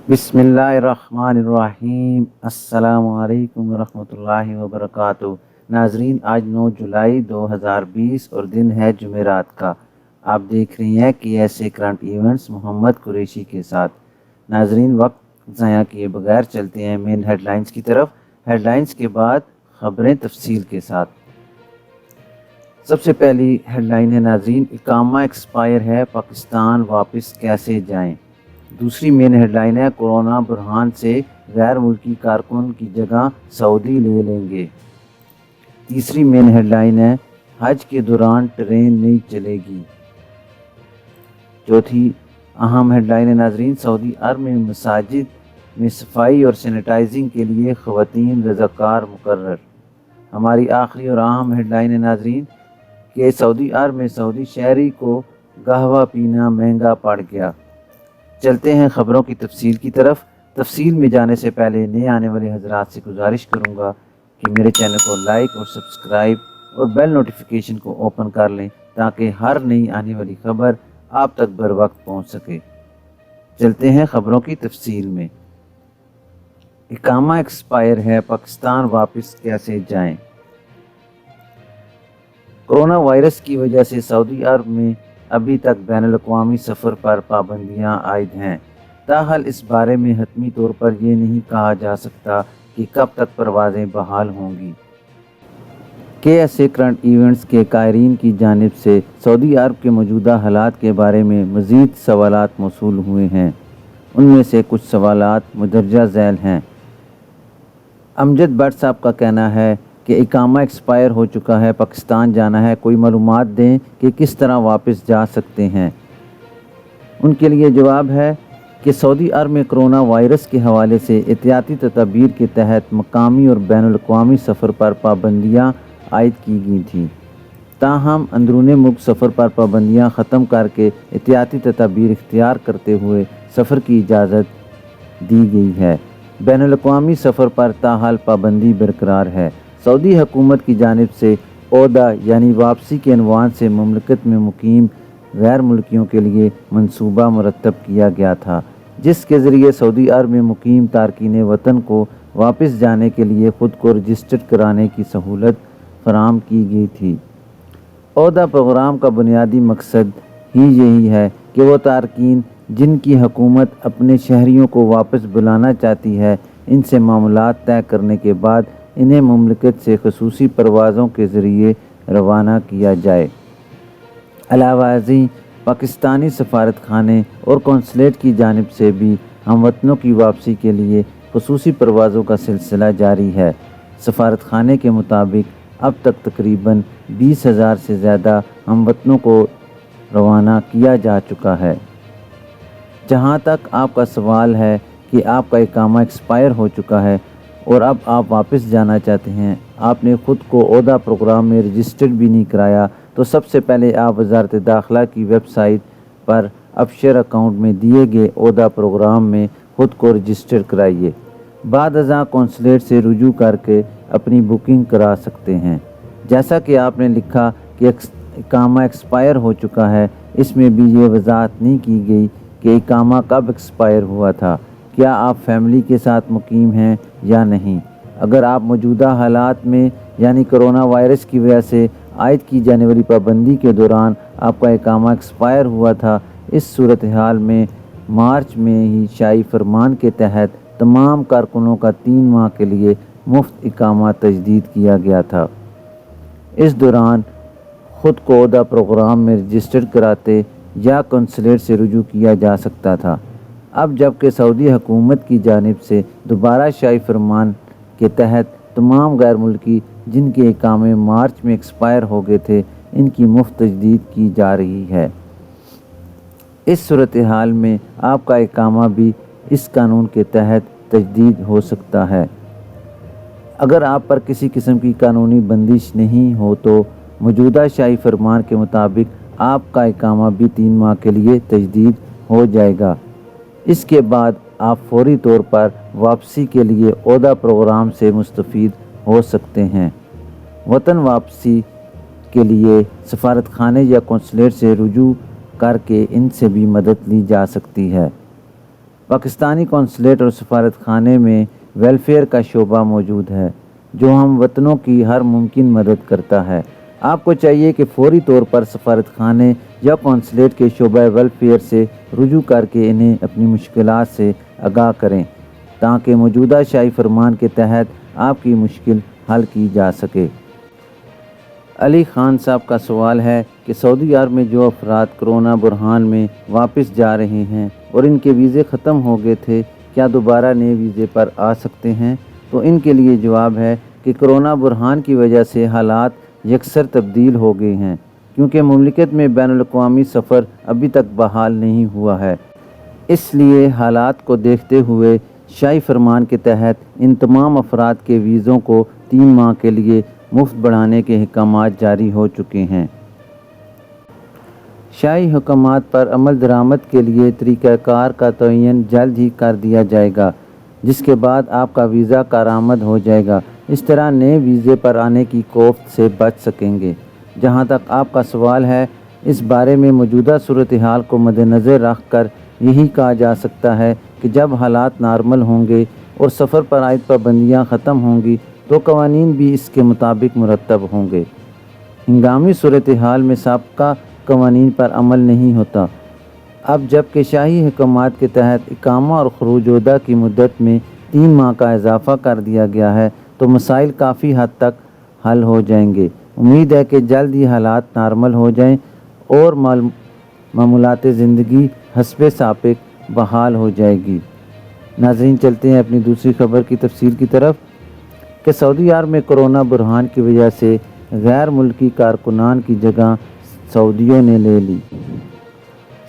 بسم اللہ الرحمن الرحیم۔ السلام علیکم ورحمۃ اللہ وبرکاتہ۔ ناظرین، آج 9 جولائی 2020 اور دن ہے جمعرات کا۔ آپ دیکھ رہی ہیں کہ ایسے کرنٹ ایونٹس محمد قریشی کے ساتھ۔ ناظرین، وقت ضائع کیے بغیر چلتے ہیں مین ہیڈ لائنز کی طرف۔ ہیڈ لائنز کے بعد خبریں تفصیل کے ساتھ۔ سب سے پہلی ہیڈ لائن ہے ناظرین، اقامہ ایکسپائر ہے، پاکستان واپس کیسے جائیں۔ دوسری مین ہیڈ لائن ہے، کورونا بحران سے غیر ملکی کارکن کی جگہ سعودی لے لیں گے۔ تیسری مین ہیڈ لائن ہے، حج کے دوران ٹرین نہیں چلے گی۔ چوتھی اہم ہیڈ لائن ہے ناظرین، سعودی عرب میں مساجد میں صفائی اور سینیٹائزنگ کے لیے خواتین رضاکار مقرر۔ ہماری آخری اور اہم ہیڈ لائن ہے ناظرین کہ سعودی عرب میں سعودی شہری کو قہوہ پینا مہنگا پڑ گیا۔ چلتے ہیں خبروں کی تفصیل کی طرف۔ تفصیل میں جانے سے پہلے نئے آنے والے حضرات سے گزارش کروں گا کہ میرے چینل کو لائک اور سبسکرائب اور بیل نوٹیفیکیشن کو اوپن کر لیں تاکہ ہر نئی آنے والی خبر آپ تک بر وقت پہنچ سکے۔ چلتے ہیں خبروں کی تفصیل میں۔ اقامہ ایکسپائر ہے، پاکستان واپس کیسے جائیں۔ کورونا وائرس کی وجہ سے سعودی عرب میں ابھی تک بین الاقوامی سفر پر پابندیاں عائد ہیں۔ تاحال اس بارے میں حتمی طور پر یہ نہیں کہا جا سکتا کہ کب تک پروازیں بحال ہوں گی۔ ایسے کرنٹ ایونٹس کے قائرین کی جانب سے سعودی عرب کے موجودہ حالات کے بارے میں مزید سوالات موصول ہوئے ہیں۔ ان میں سے کچھ سوالات مندرجہ ذیل ہیں۔ امجد بٹ صاحب کا کہنا ہے کہ اقامہ ایکسپائر ہو چکا ہے، پاکستان جانا ہے، کوئی معلومات دیں کہ کس طرح واپس جا سکتے ہیں۔ ان کے لیے جواب ہے کہ سعودی عرب میں کرونا وائرس کے حوالے سے احتیاطی تدابیر کے تحت مقامی اور بین الاقوامی سفر پر پابندیاں عائد کی گئی تھیں۔ تاہم اندرون ملک سفر پر پابندیاں ختم کر کے احتیاطی تدابیر اختیار کرتے ہوئے سفر کی اجازت دی گئی ہے۔ بین الاقوامی سفر پر تاحال پابندی برقرار ہے۔ سعودی حکومت کی جانب سے عودہ یعنی واپسی کے عنوان سے مملکت میں مقیم غیر ملکیوں کے لیے منصوبہ مرتب کیا گیا تھا، جس کے ذریعے سعودی عرب میں مقیم تارکین وطن کو واپس جانے کے لیے خود کو رجسٹر کرانے کی سہولت فراہم کی گئی تھی۔ عودہ پروگرام کا بنیادی مقصد ہی یہی ہے کہ وہ تارکین جن کی حکومت اپنے شہریوں کو واپس بلانا چاہتی ہے، ان سے معاملات طے کرنے کے بعد انہیں مملکت سے خصوصی پروازوں کے ذریعے روانہ کیا جائے۔ علاوہ ازیں پاکستانی سفارت خانے اور قونصلیٹ کی جانب سے بھی ہم وطنوں کی واپسی کے لیے خصوصی پروازوں کا سلسلہ جاری ہے۔ سفارت خانے کے مطابق اب تک تقریباً 20,000 سے زیادہ ہم وطنوں کو روانہ کیا جا چکا ہے۔ جہاں تک آپ کا سوال ہے کہ آپ کا اقامہ ایکسپائر ہو چکا ہے اور اب آپ واپس جانا چاہتے ہیں، آپ نے خود کو عودہ پروگرام میں رجسٹرڈ بھی نہیں کرایا، تو سب سے پہلے آپ وزارت داخلہ کی ویب سائٹ پر ابشر اکاؤنٹ میں دیے گئے عودہ پروگرام میں خود کو رجسٹر کرائیے۔ بعد ازاں قونصلیٹ سے رجوع کر کے اپنی بکنگ کرا سکتے ہیں۔ جیسا کہ آپ نے لکھا کہ اقامہ ایکسپائر ہو چکا ہے، اس میں بھی یہ وضاحت نہیں کی گئی کہ اقامہ کب ایکسپائر ہوا تھا، کیا آپ فیملی کے ساتھ مقیم ہیں یا نہیں۔ اگر آپ موجودہ حالات میں یعنی کرونا وائرس کی وجہ سے عائد کی جانے والی پابندی کے دوران آپ کا اقامہ ایکسپائر ہوا تھا، اس صورتحال میں مارچ میں ہی شاہی فرمان کے تحت تمام کارکنوں کا 3 ماہ کے لیے مفت اقامہ تجدید کیا گیا تھا۔ اس دوران خود کو عودہ پروگرام میں رجسٹر کراتے یا قونصلیٹ سے رجوع کیا جا سکتا تھا۔ اب جب کہ سعودی حکومت کی جانب سے دوبارہ شاہی فرمان کے تحت تمام غیر ملکی جن کے اقامے مارچ میں ایکسپائر ہو گئے تھے، ان کی مفت تجدید کی جا رہی ہے۔ اس صورتحال میں آپ کا اقامہ بھی اس قانون کے تحت تجدید ہو سکتا ہے۔ اگر آپ پر کسی قسم کی قانونی بندش نہیں ہو تو موجودہ شاہی فرمان کے مطابق آپ کا اقامہ بھی 3 ماہ کے لیے تجدید ہو جائے گا۔ اس کے بعد آپ فوری طور پر واپسی کے لیے عودہ پروگرام سے مستفید ہو سکتے ہیں۔ وطن واپسی کے لیے سفارت خانے یا قونصلیٹ سے رجوع کر کے ان سے بھی مدد لی جا سکتی ہے۔ پاکستانی قونصلیٹ اور سفارت خانے میں ویلفیئر کا شعبہ موجود ہے جو ہم وطنوں کی ہر ممکن مدد کرتا ہے۔ آپ کو چاہیے کہ فوری طور پر سفارت خانے یا قونصلیٹ کے شعبہ ویلفیئر سے رجوع کر کے انہیں اپنی مشکلات سے آگاہ کریں تاکہ موجودہ شاہی فرمان کے تحت آپ کی مشکل حل کی جا سکے۔ علی خان صاحب کا سوال ہے کہ سعودی عرب میں جو افراد کرونا بحران میں واپس جا رہے ہیں اور ان کے ویزے ختم ہو گئے تھے، کیا دوبارہ نئے ویزے پر آ سکتے ہیں؟ تو ان کے لیے جواب ہے کہ کرونا بحران کی وجہ سے حالات یکسر تبدیل ہو گئے ہیں، کیونکہ مملکت میں بین الاقوامی سفر ابھی تک بحال نہیں ہوا ہے۔ اس لیے حالات کو دیکھتے ہوئے شاہی فرمان کے تحت ان تمام افراد کے ویزوں کو 3 ماہ کے لیے مفت بڑھانے کے احکامات جاری ہو چکے ہیں۔ شاہی حکامات پر عمل درآمد کے لیے طریقہ کار کا تعین جلد ہی کر دیا جائے گا، جس کے بعد آپ کا ویزا کارآمد ہو جائے گا۔ اس طرح نئے ویزے پر آنے کی کوفت سے بچ سکیں گے۔ جہاں تک آپ کا سوال ہے، اس بارے میں موجودہ صورتحال کو مد نظر رکھ کر یہی کہا جا سکتا ہے کہ جب حالات نارمل ہوں گے اور سفر پر عائد پابندیاں ختم ہوں گی تو قوانین بھی اس کے مطابق مرتب ہوں گے۔ ہنگامی صورتحال میں سابقہ قوانین پر عمل نہیں ہوتا۔ اب جب کہ شاہی حکامات کے تحت اقامہ اور خروج عہدہ کی مدت میں 3 ماہ کا اضافہ کر دیا گیا ہے تو مسائل کافی حد تک حل ہو جائیں گے۔ امید ہے کہ جلد ہی حالات نارمل ہو جائیں اور معمولات زندگی حسب سابق بحال ہو جائے گی۔ ناظرین، چلتے ہیں اپنی دوسری خبر کی تفصیل کی طرف کہ سعودی عرب میں کرونا بحران کی وجہ سے غیر ملکی کارکنان کی جگہ سعودیوں نے لے لی۔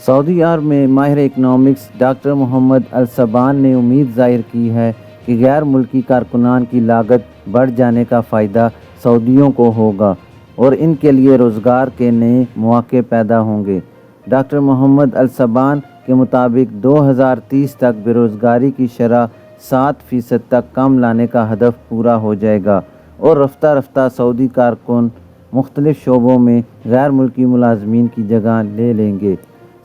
سعودی عرب میں ماہر اکنامکس ڈاکٹر محمد الصبان نے امید ظاہر کی ہے کہ غیر ملکی کارکنان کی لاگت بڑھ جانے کا فائدہ سعودیوں کو ہوگا اور ان کے لیے روزگار کے نئے مواقع پیدا ہوں گے۔ ڈاکٹر محمد الصبان کے مطابق 2030 تک بے روزگاری کی شرح 7% تک کم لانے کا ہدف پورا ہو جائے گا اور رفتہ رفتہ سعودی کارکن مختلف شعبوں میں غیر ملکی ملازمین کی جگہ لے لیں گے۔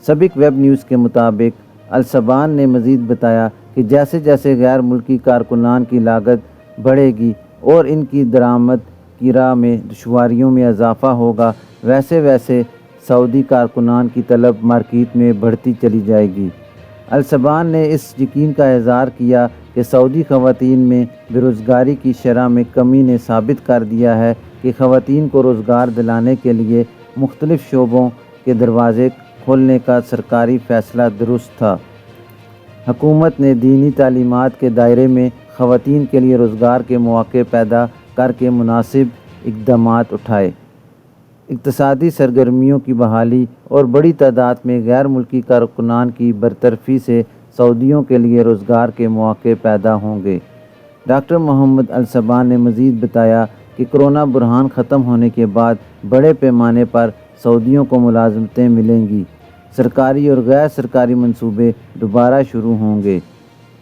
سابق ویب نیوز کے مطابق الصبان نے مزید بتایا کہ جیسے جیسے غیر ملکی کارکنان کی لاگت بڑھے گی اور ان کی درآمد کی راہ میں دشواریوں میں اضافہ ہوگا، ویسے ویسے سعودی کارکنان کی طلب مارکیٹ میں بڑھتی چلی جائے گی۔ الصبان نے اس یقین کا اظہار کیا کہ سعودی خواتین میں بے روزگاری کی شرح میں کمی نے ثابت کر دیا ہے کہ خواتین کو روزگار دلانے کے لیے مختلف شعبوں کے دروازے کھولنے کا سرکاری فیصلہ درست تھا۔ حکومت نے دینی تعلیمات کے دائرے میں خواتین کے لیے روزگار کے مواقع پیدا کر کے مناسب اقدامات اٹھائے۔ اقتصادی سرگرمیوں کی بحالی اور بڑی تعداد میں غیر ملکی کارکنان کی برطرفی سے سعودیوں کے لیے روزگار کے مواقع پیدا ہوں گے۔ ڈاکٹر محمد الصبان نے مزید بتایا کہ کرونا بحران ختم ہونے کے بعد بڑے پیمانے پر سعودیوں کو ملازمتیں ملیں گی، سرکاری اور غیر سرکاری منصوبے دوبارہ شروع ہوں گے۔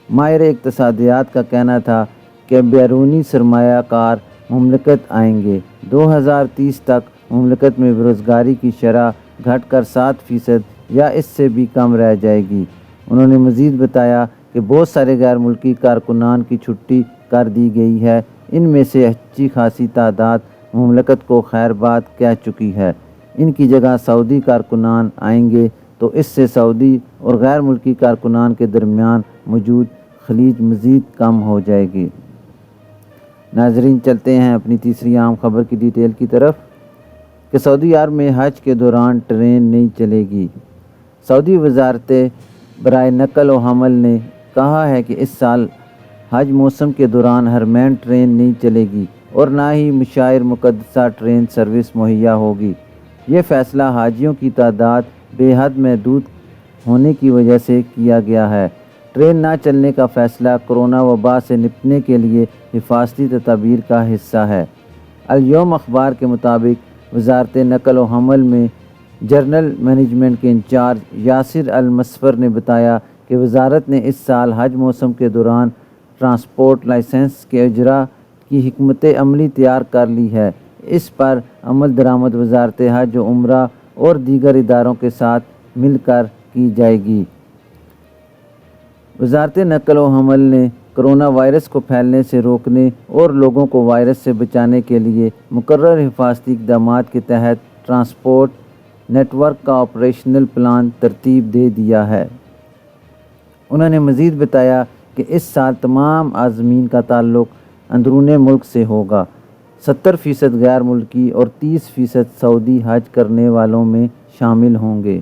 ماہر اقتصادیات کا کہنا تھا کہ بیرونی سرمایہ کار مملکت آئیں گے۔ 2030 تک مملکت میں بے روزگاری کی شرح گھٹ کر 7% یا اس سے بھی کم رہ جائے گی۔ انہوں نے مزید بتایا کہ بہت سارے غیر ملکی کارکنان کی چھٹی کر دی گئی ہے، ان میں سے اچھی خاصی تعداد مملکت کو خیر بات کہہ چکی ہے۔ ان کی جگہ سعودی کارکنان آئیں گے تو اس سے سعودی اور غیر ملکی کارکنان کے درمیان موجود خلیج مزید کم ہو جائے گی۔ ناظرین، چلتے ہیں اپنی تیسری اہم خبر کی ڈیٹیل کی طرف کہ سعودی عرب میں حج کے دوران ٹرین نہیں چلے گی۔ سعودی وزارت برائے نقل و حمل نے کہا ہے کہ اس سال حج موسم کے دوران حرمین ٹرین نہیں چلے گی اور نہ ہی مشاعر مقدسہ ٹرین سروس مہیا ہوگی۔ یہ فیصلہ حاجیوں کی تعداد بے حد محدود ہونے کی وجہ سے کیا گیا ہے۔ ٹرین نہ چلنے کا فیصلہ کرونا وبا سے نپٹنے کے لیے حفاظتی تدابیر کا حصہ ہے۔ الیوم اخبار کے مطابق وزارت نقل و حمل میں جنرل مینجمنٹ کے انچارج یاسر المسفر نے بتایا کہ وزارت نے اس سال حج موسم کے دوران ٹرانسپورٹ لائسنس کے اجراء کی حکمت عملی تیار کر لی ہے۔ اس پر عمل درآمد وزارت حج و عمرہ اور دیگر اداروں کے ساتھ مل کر کی جائے گی۔ وزارت نقل و حمل نے کرونا وائرس کو پھیلنے سے روکنے اور لوگوں کو وائرس سے بچانے کے لیے مقرر حفاظتی اقدامات کے تحت ٹرانسپورٹ نیٹ ورک کا آپریشنل پلان ترتیب دے دیا ہے۔ انہوں نے مزید بتایا کہ اس سال تمام عازمین کا تعلق اندرون ملک سے ہوگا۔ 70% غیر ملکی اور 30% سعودی حج کرنے والوں میں شامل ہوں گے۔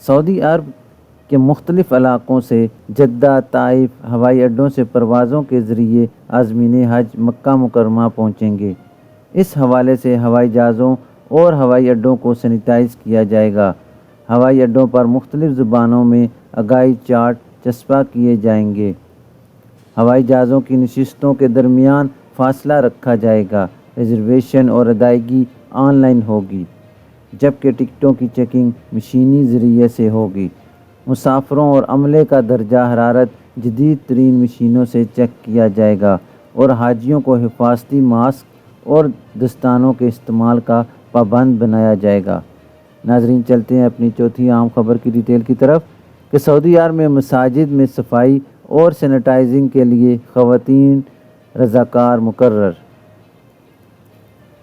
سعودی عرب کے مختلف علاقوں سے جدہ، طائف ہوائی اڈوں سے پروازوں کے ذریعے عازمین حج مکہ مکرمہ پہنچیں گے۔ اس حوالے سے ہوائی جہازوں اور ہوائی اڈوں کو سینیٹائز کیا جائے گا۔ ہوائی اڈوں پر مختلف زبانوں میں آگاہی چارٹ چسپاں کیے جائیں گے۔ ہوائی جہازوں کی نشستوں کے درمیان فاصلہ رکھا جائے گا۔ ریزرویشن اور ادائیگی آن لائن ہوگی، جبکہ ٹکٹوں کی چیکنگ مشینی ذریعے سے ہوگی۔ مسافروں اور عملے کا درجہ حرارت جدید ترین مشینوں سے چیک کیا جائے گا اور حاجیوں کو حفاظتی ماسک اور دستانوں کے استعمال کا پابند بنایا جائے گا۔ ناظرین، چلتے ہیں اپنی چوتھی اہم خبر کی ڈیٹیل کی طرف کہ سعودی عرب میں مساجد میں صفائی اور سینیٹائزنگ کے لیے خواتین رضاکار مقرر۔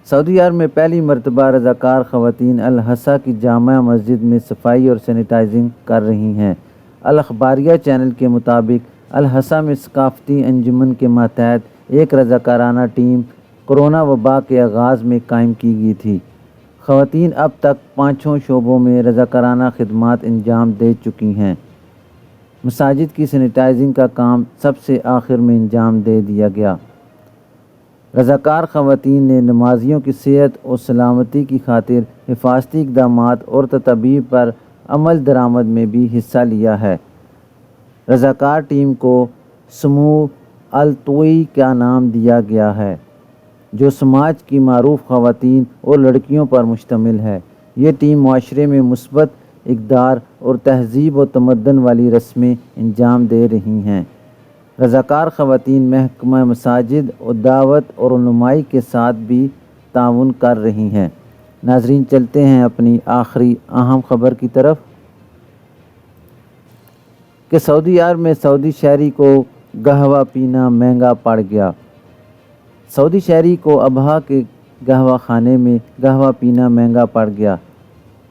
سعودی عرب میں پہلی مرتبہ رضاکار خواتین الحصہ کی جامع مسجد میں صفائی اور سینیٹائزنگ کر رہی ہیں۔ الاخباریہ چینل کے مطابق الحصہ میں ثقافتی انجمن کے ماتحت ایک رضاکارانہ ٹیم کرونا وبا کے آغاز میں قائم کی گئی تھی۔ خواتین اب تک 5 شعبوں میں رضاکارانہ خدمات انجام دے چکی ہیں۔ مساجد کی سینیٹائزنگ کا کام سب سے آخر میں انجام دے دیا گیا۔ رضاکار خواتین نے نمازیوں کی صحت اور سلامتی کی خاطر حفاظتی اقدامات اور تدابیر پر عمل درآمد میں بھی حصہ لیا ہے۔ رضاکار ٹیم کو سمو الطوئی کا نام دیا گیا ہے، جو سماج کی معروف خواتین اور لڑکیوں پر مشتمل ہے۔ یہ ٹیم معاشرے میں مثبت اقدار اور تہذیب و تمدن والی رسمیں انجام دے رہی ہیں۔ رضاکار خواتین محکمہ مساجد اور دعوت اور رہنمائی کے ساتھ بھی تعاون کر رہی ہیں۔ ناظرین، چلتے ہیں اپنی آخری اہم خبر کی طرف کہ سعودی عرب میں سعودی شہری کو قہوہ پینا مہنگا پڑ گیا۔ سعودی شہری کو ابہا کے قہوہ خانے میں قہوہ پینا مہنگا پڑ گیا۔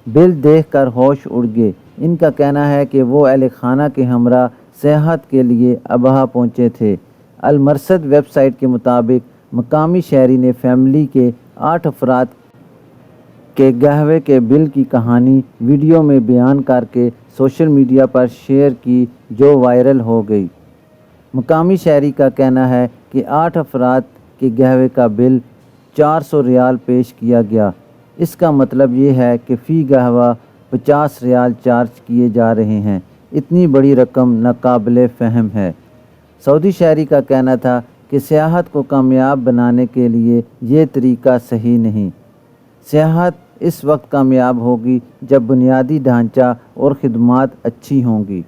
بل دیکھ کر ہوش اڑ گئے۔ ان کا کہنا ہے کہ وہ اہل خانہ کے ہمراہ سیاحت کے لیے ابہا پہنچے تھے۔ المرصد ویب سائٹ کے مطابق مقامی شہری نے فیملی کے 8 افراد کے قہوے کے بل کی کہانی ویڈیو میں بیان کر کے سوشل میڈیا پر شیئر کی، جو وائرل ہو گئی۔ مقامی شہری کا کہنا ہے کہ 8 افراد کے قہوے کا بل 400 ریال پیش کیا گیا۔ اس کا مطلب یہ ہے کہ فی قہوہ 50 ریال چارج کیے جا رہے ہیں۔ اتنی بڑی رقم ناقابل فہم ہے۔ سعودی شہری کا کہنا تھا کہ سیاحت کو کامیاب بنانے کے لیے یہ طریقہ صحیح نہیں۔ سیاحت اس وقت کامیاب ہوگی جب بنیادی ڈھانچہ اور خدمات اچھی ہوں گی۔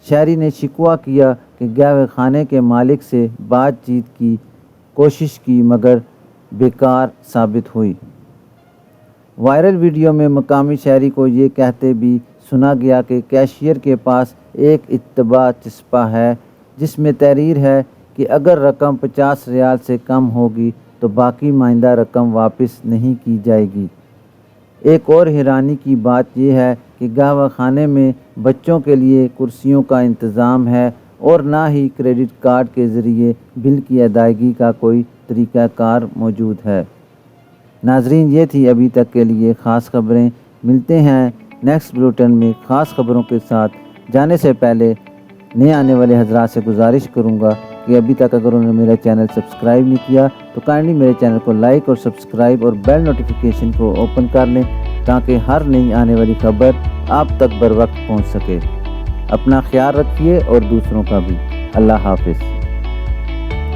شہری نے شکوہ کیا کہ قہوہ خانے کے مالک سے بات چیت کی کوشش کی مگر بیکار ثابت ہوئی۔ وائرل ویڈیو میں مقامی شہری کو یہ کہتے بھی سنا گیا کہ کیشیئر کے پاس ایک اتباع چسپاں ہے جس میں تحریر ہے کہ اگر رقم 50 ریال سے کم ہوگی تو باقی ماندہ رقم واپس نہیں کی جائے گی۔ ایک اور حیرانی کی بات یہ ہے کہ قہوہ خانے میں بچوں کے لیے کرسیوں کا انتظام ہے اور نہ ہی کریڈٹ کارڈ کے ذریعے بل کی ادائیگی کا کوئی طریقہ کار موجود ہے۔ ناظرین، یہ تھی ابھی تک کے لیے خاص خبریں۔ ملتے ہیں نیکسٹ بلیٹن میں خاص خبروں کے ساتھ۔ جانے سے پہلے نئے آنے والے حضرات سے گزارش کروں گا کہ ابھی تک اگر انہوں نے میرا چینل سبسکرائب نہیں کیا تو کائنڈلی میرے چینل کو لائک اور سبسکرائب اور بیل نوٹیفیکیشن کو اوپن کر لیں تاکہ ہر نئی آنے والی خبر آپ تک بر وقت پہنچ سکے۔ اپنا خیال رکھیے اور دوسروں کا بھی۔ اللہ حافظ۔